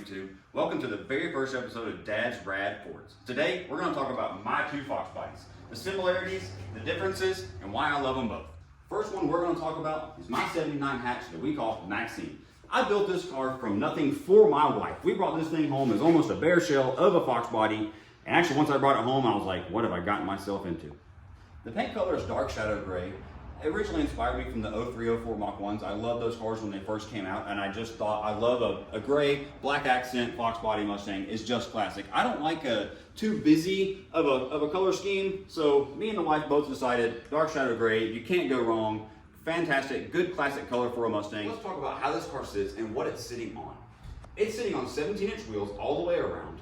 YouTube. Welcome to the very first episode of Dad's Rad Fords. Today, we're going to talk about my two Foxbodies, the similarities, the differences, and why I love them both. First one we're going to talk about is my 79 hatch that we call Maxine. I built this car from nothing for my wife. We brought this thing home as almost a bare shell of a Foxbody, and actually once I brought it home, I was like, what have I gotten myself into? The paint color is dark shadow gray. It originally inspired me from the 03-04 Mach 1s. I love those cars when they first came out, and I just thought I love a gray, black accent Foxbody Mustang is just classic. I don't like a too busy of a color scheme, so me and the wife both decided dark shadow gray, you can't go wrong. Fantastic, good classic color for a Mustang. Let's talk about how this car sits and what it's sitting on. It's sitting on 17-inch wheels all the way around,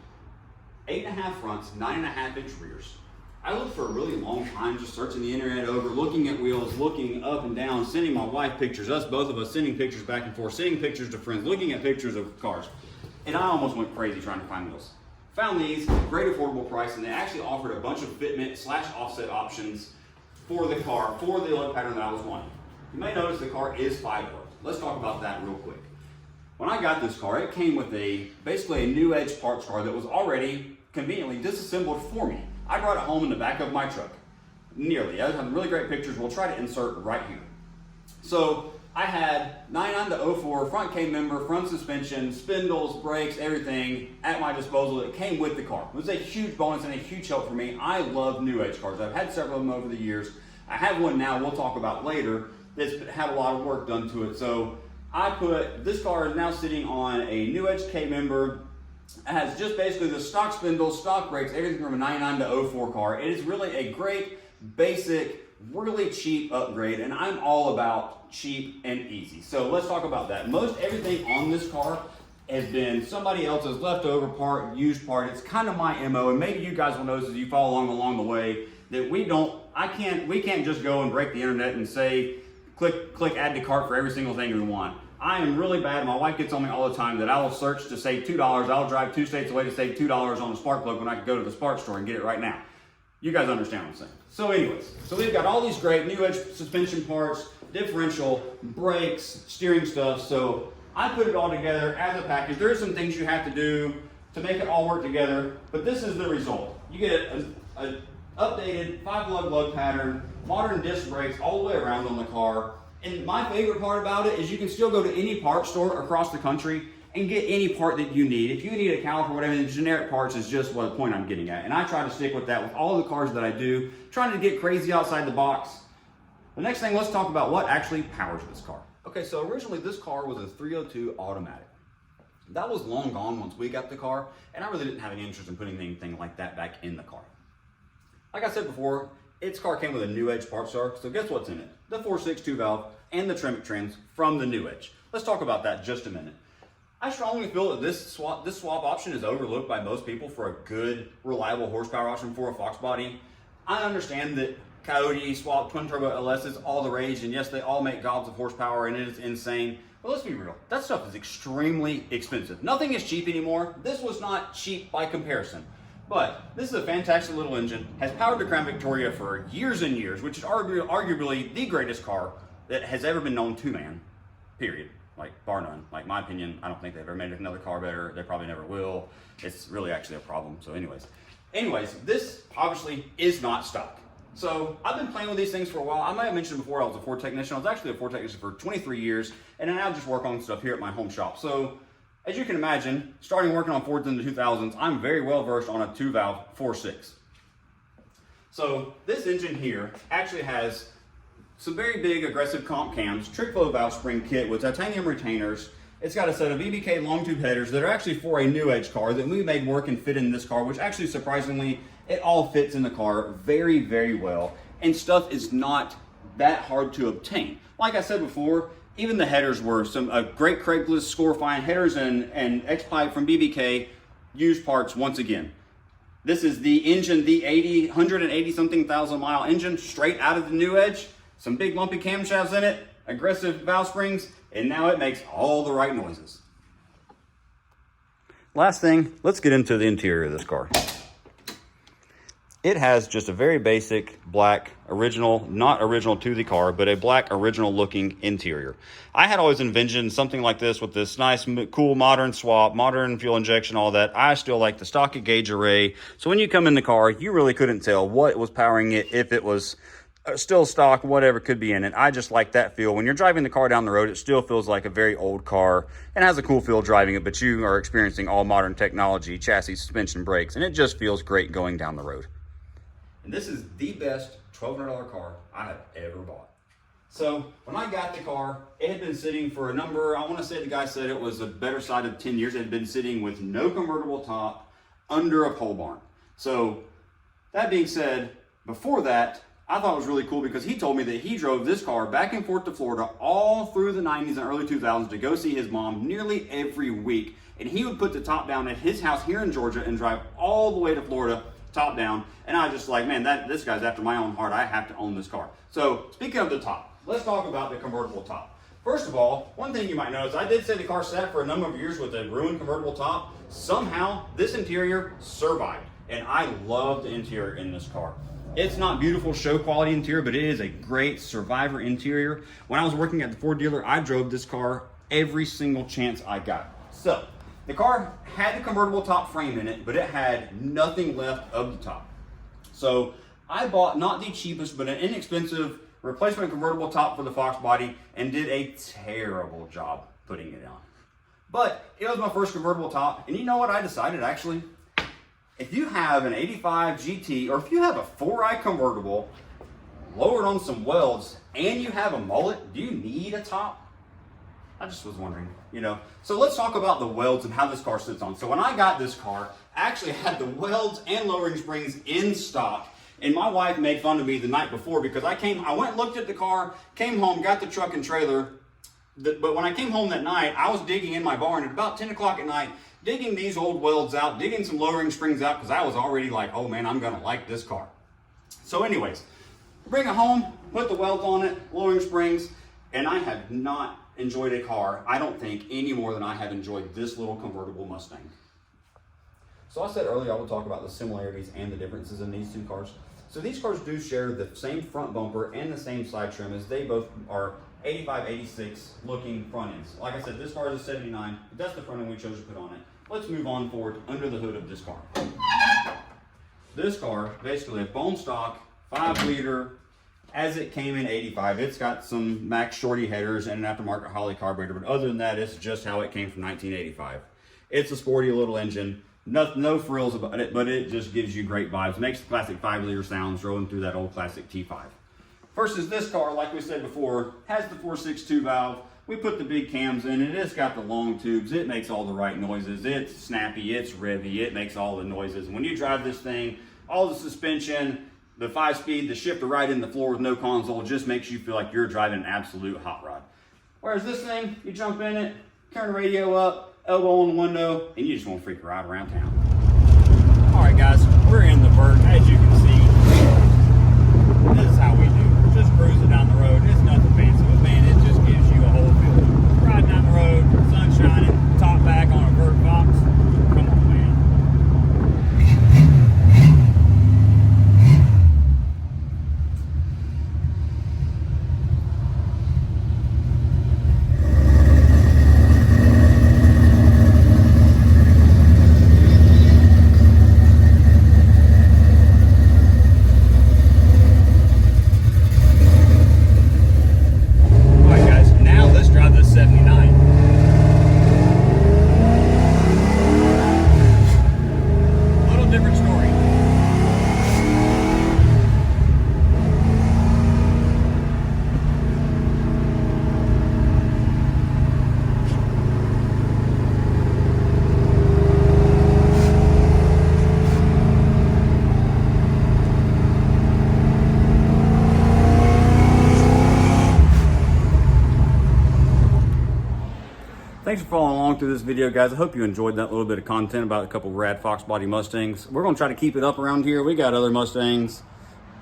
8.5 fronts, 9.5-inch rears. I looked for a really long time just searching the internet over, looking at wheels, looking up and down, sending my wife pictures, both of us sending pictures back and forth, sending pictures to friends, looking at pictures of cars. And I almost went crazy trying to find wheels. Found these, great affordable price, and they actually offered a bunch of fitment / offset options for the car, for the lug pattern that I was wanting. You may notice the car is 5-door. Let's talk about that real quick. When I got this car, it came with basically a new edge parts car that was already conveniently disassembled for me. I brought it home in the back of my truck, nearly. I have really great pictures we'll try to insert right here. So I had 99 to 04 front K member, front suspension, spindles, brakes, everything at my disposal that came with the car. It was a huge bonus and a huge help for me. I love new edge cars. I've had several of them over the years. I have one now we'll talk about later that's had a lot of work done to it. So this car is now sitting on a new edge K member. It has just basically the stock spindles, stock brakes, everything from a 99 to 04 car. It is really a great, basic, really cheap upgrade, and I'm all about cheap and easy. So let's talk about that. Most everything on this car has been somebody else's leftover part, used part. It's kind of my MO, and maybe you guys will notice as you follow along the way that we can't just go and break the internet and say, click add to cart for every single thing we want. I am really bad. My wife gets on me all the time that I will search to save $2. I'll drive 2 states away to save $2 on a spark plug when I can go to the spark store and get it right now. You guys understand what I'm saying. So anyways, we've got all these great new edge suspension parts, differential, brakes, steering stuff. So I put it all together as a package. There are some things you have to do to make it all work together, but this is the result. You get an updated 5-lug pattern, modern disc brakes all the way around on the car. And my favorite part about it is you can still go to any parts store across the country and get any part that you need. If you need a caliper or whatever, the generic parts is just what the point I'm getting at. And I try to stick with that with all of the cars that I do, trying to get crazy outside the box. The next thing, let's talk about what actually powers this car. Okay, so originally this car was a 302 automatic. That was long gone once we got the car, and I really didn't have any interest in putting anything like that back in the car. Like I said before, its car came with a new edge parts car, so guess what's in it? The 4.6 2-valve and the Tremec trans from the new edge. Let's talk about that just a minute. I strongly feel that this swap option is overlooked by most people for a good, reliable horsepower option for a Foxbody. I understand that Coyote swap twin turbo LS is all the rage, and yes, they all make gobs of horsepower, and it is insane. But let's be real, that stuff is extremely expensive. Nothing is cheap anymore. This was not cheap by comparison. But this is a fantastic little engine, has powered the Crown Victoria for years and years, which is arguably the greatest car that has ever been known to man, period. Like, bar none. Like, my opinion, I don't think they've ever made another car better. They probably never will. It's really actually a problem. So anyways, this obviously is not stock. So I've been playing with these things for a while. I might have mentioned before I was a Ford technician. I was actually a Ford technician for 23 years, and I now just work on stuff here at my home shop. So as you can imagine, starting working on Fords in the 2000s, I'm very well versed on a 2-valve 4.6. So this engine here actually has some very big aggressive comp cams, trick flow valve spring kit with titanium retainers. It's got a set of BBK long tube headers that are actually for a new edge car that we made work and fit in this car, which actually surprisingly, it all fits in the car very, very well. And stuff is not that hard to obtain. Like I said before, even the headers were a great Craigslist score find. Headers and X-pipe from BBK, used parts once again. This is the engine, the 180 something thousand mile engine straight out of the new edge. Some big lumpy camshafts in it, aggressive valve springs, and now it makes all the right noises. Last thing, let's get into the interior of this car. It has just a very basic black original, not original to the car, but a black original looking interior. I had always envisioned something like this with this nice, cool, modern swap, modern fuel injection, all that. I still like the stock gauge array. So when you come in the car, you really couldn't tell what was powering it, if it was still stock, whatever could be in it. I just like that feel. When you're driving the car down the road, it still feels like a very old car and has a cool feel driving it, but you are experiencing all modern technology, chassis, suspension, brakes, and it just feels great going down the road. And this is the best $1,200 car I have ever bought. So when I got the car, it had been sitting for a number, I want to say the guy said it was a better side of 10 years. It had been sitting with no convertible top under a pole barn. So that being said, before that, I thought it was really cool because he told me that he drove this car back and forth to Florida all through the 90s and early 2000s to go see his mom nearly every week. And he would put the top down at his house here in Georgia and drive all the way to Florida top down. And I was just like, man, this guy's after my own heart. I have to own this car. So speaking of the top, let's talk about the convertible top. First of all, one thing you might notice, I did say the car sat for a number of years with a ruined convertible top. Somehow this interior survived, and I love the interior in this car. It's not beautiful show quality interior, but it is a great survivor interior. When I was working at the Ford dealer, I drove this car every single chance I got. So the car had the convertible top frame in it, but it had nothing left of the top. So I bought not the cheapest, but an inexpensive replacement convertible top for the Foxbody and did a terrible job putting it on. But it was my first convertible top, and you know what I decided actually? If you have an 85 GT, or if you have a 4i convertible lowered on some welds and you have a mullet, do you need a top? I just was wondering, you know. So let's talk about the welds and how this car sits on. So when I got this car, I actually had the welds and lowering springs in stock. And my wife made fun of me the night before because I went and looked at the car, came home, got the truck and trailer. But when I came home that night, I was digging in my barn at about 10 o'clock at night, digging these old welds out, digging some lowering springs out because I was already like, oh man, I'm gonna like this car. So anyways, bring it home, put the welds on it, lowering springs, and I have not enjoyed a car, I don't think, any more than I have enjoyed this little convertible Mustang. So I said earlier I would talk about the similarities and the differences in these two cars. So these cars do share the same front bumper and the same side trim, as they both are 85, 86 looking front ends. Like I said, this car is a 79, but that's the front end we chose to put on it. Let's move on forward under the hood of this car. This car, basically a bone stock, 5-liter, as it came in 85. It's got some Max Shorty headers and an aftermarket Holley carburetor, but other than that, it's just how it came from 1985. It's a sporty little engine, no frills about it, but it just gives you great vibes. Makes the classic 5-liter sounds rolling through that old classic T5. Versus this car, like we said before, has the 4.62 valve. We put the big cams in it. It's got the long tubes. It makes all the right noises. It's snappy, it's revvy, it makes all the noises. And when you drive this thing, all the suspension, the 5-speed, the shifter right in the floor with no console just makes you feel like you're driving an absolute hot rod. Whereas this thing, you jump in it, turn the radio up, elbow on the window, and you just want to freak ride around town. All right, guys, we're in the Vert. As you can see, this is how we do. We're just cruising down the road. It's nothing fancy, but man, it just gives you a whole feel. Riding down the road, sun shining, top back on a Vert Fox. Come on, man. Thanks for following along through this video, guys. I hope you enjoyed that little bit of content about a couple rad Foxbody Mustangs. We're going to try to keep it up around here. We got other Mustangs.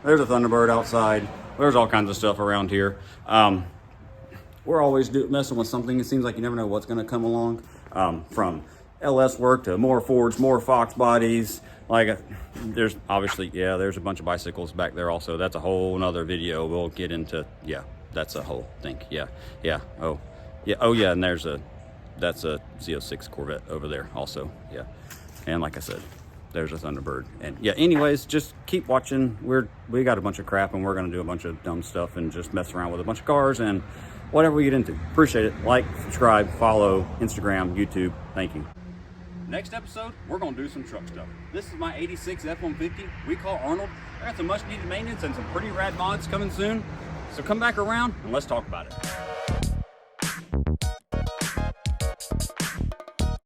There's a Thunderbird outside. There's all kinds of stuff around here. We're always messing with something. It seems like you never know what's going to come along. From LS work to more Fords, more Fox bodies. Like there's obviously, yeah, there's a bunch of bicycles back there also. That's a whole nother video we'll get into. Yeah, that's a whole thing. Yeah, oh yeah, and that's a Z06 Corvette over there also. Yeah, and like I said, there's a Thunderbird. And yeah, anyways, just keep watching. We got a bunch of crap, and we're gonna do a bunch of dumb stuff and just mess around with a bunch of cars and whatever we get into. Appreciate it. Like, subscribe, follow, Instagram, YouTube. Thank you. Next episode, we're gonna do some truck stuff. This is my 86 F-150 we call Arnold. I got some much needed maintenance and some pretty rad mods coming soon. So come back around and let's talk about it.